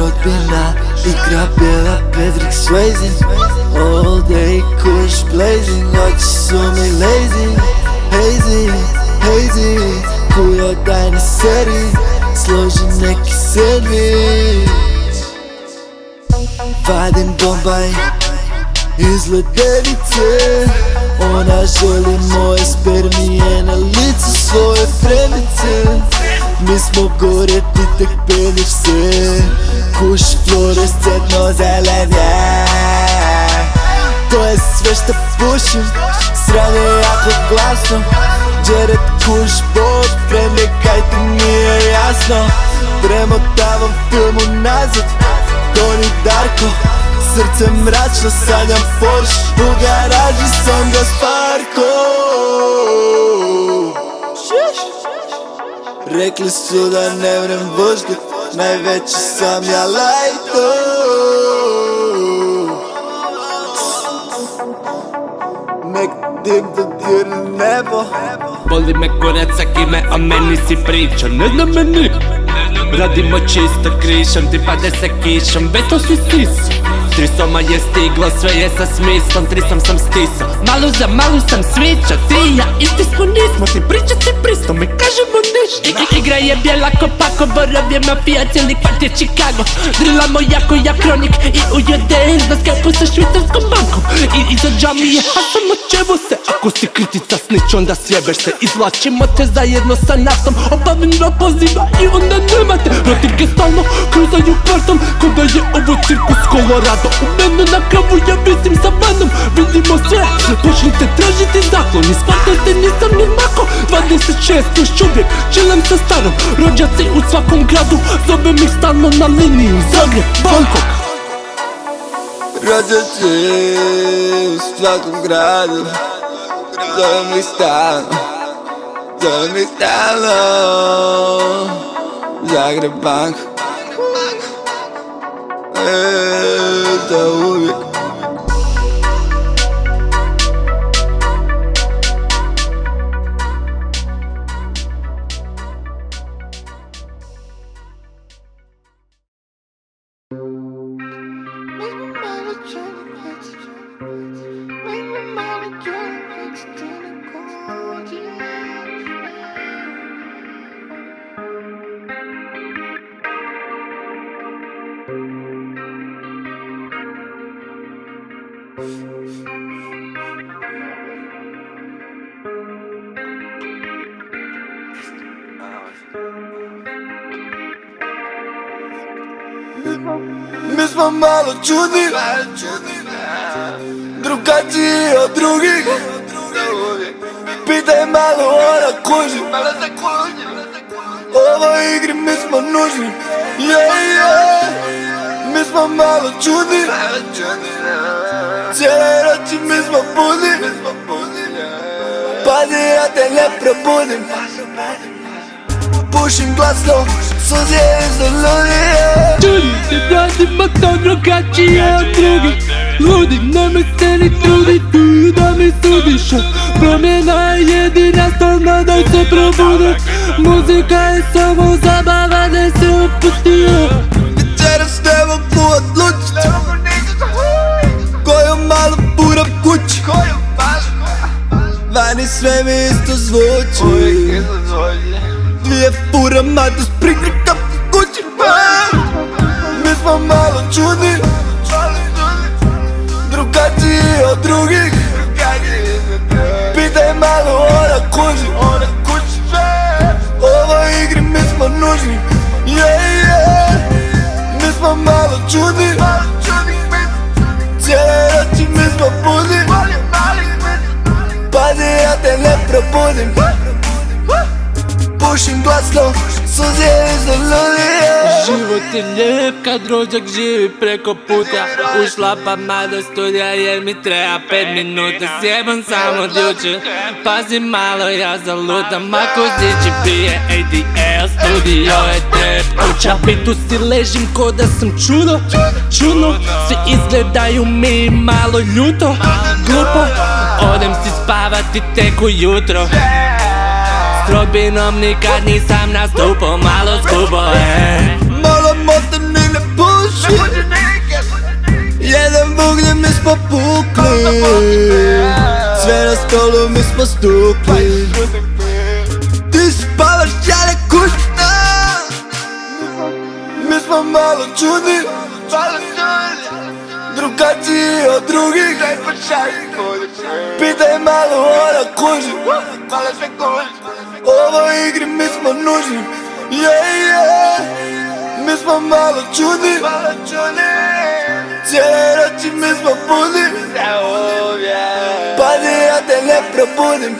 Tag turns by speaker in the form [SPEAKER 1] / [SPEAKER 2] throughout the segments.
[SPEAKER 1] rodbina igra bijela Patrick Swayze. All day kush blazing, oči su mi lazy. Hazy, hazy, kujo daj na seri, složi neki sandvič. Vadim Bombaj iz ledenice, ona želi moje spermije na licu svoje frendice. Mi smo gore, ti tek penješ se, kuš fluorescentno zelenje. To je sve što pušim, sranje je jako glasno. Jared kuš bog, frende kaj ti nije jasno. Premotavam film unazad, Toni Darko, srce mračno, sanjam Porsche. U garaži sam ga sparko. Rekli su da ne vrem vožnjat, najveći sam ja lajto. Nek dim dodirne nebo.
[SPEAKER 2] Boli me kurac aki me o meni si priča, ne znam meni. Radimo čisto krišom, ti pade se kišom, beto si stiso. Trisoma je stiglo, sve je sa smislom, trisom sam stiso. Malu za malu sam sviča, ti i ja isti smo nismo. Ti priča si pristo, mi kažemo ništa. Igra je bijela ko Pako, Borov je mafija, cijeli kvart je Chicago. Drilamo jako ja kronik i ujede na Skype-u sa švicarskom bankom. I iza džamije, a samo čevo se. Ako si kritica snić, onda sjebeš se. Izvlačimo te zajedno sa naftom, obavljeno poziva i onda nemate. Rotirke stalno kruzaju kvartom, ko da je ovo cirkus Colorado. U mene na kavu ja visim sa vanom, vidimo sve, počnite tražiti zaklon. I shvatajte nisam ni mako, 26 još uvijek chillam sa starom. Rođaci u svakom gradu, zovem ih stalno na liniju Zagreb, Bangkok.
[SPEAKER 1] Rođaci u svakom gradu, zovem ih stalno, zovem ih stalno. Zagreb, Bangkok, za uvijek. Mi smo malo čudni, drugačiji od drugih. Pitaj malo ona kuži, ovoj igri mi smo nužni. Mi smo malo čudni, cijele noći mi smo budni. Pazi ja te ne probudim, pušim glasno, suze iza ludije.
[SPEAKER 2] Čudi se radimo to drugačije od drugih. Ludi, nemoj se ni truditi da mi sudiš. Promjena je jedina stvarna, daj se probudit. Muzika je samo zabava, ne se opustio.
[SPEAKER 1] Večeras ne mogu odlučit koju malo furam kući. Vani sve mi isto zvuči, dvije furam, a da sprikam kući. Mi smo malo čudni, drugačiji od drugih. Pitaj malo ona kuži, ovoj igri mi smo nužni. Mi smo malo čudni, cijele noći mi smo budni. Pazi ja te ne probudim, pušim glasno, suze iza ludije.
[SPEAKER 2] Život je lijep kad rođak živi preko puta. Ušla pa do studija jer mi treba 5 minuta. Sjebam samo od jučer, pazi malo ja zalutam. Ako ziđi pije ADL, studio je trap kuća. Bitu si ležim ko da sam čudo, svi izgledaju mi malo ljuto. Glupo, odem si spavati tek ujutro. S Robinom nikad nisam nastupao, malo skupo.
[SPEAKER 1] Malo motan i ne puno. smo pukli, sve na stolu mi smo stukli. Ti spavaš, ja ne kućim. Mi smo malo čudni, drugačiji od drugih. Pitaj malo, ona kuži. Ovoj igri mi smo nužni. Mi smo malo čudni, cijele noći mi smo budni. Pazi, ja te ne probudim.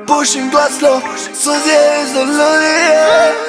[SPEAKER 1] Pušim glasno, suze iz ludi.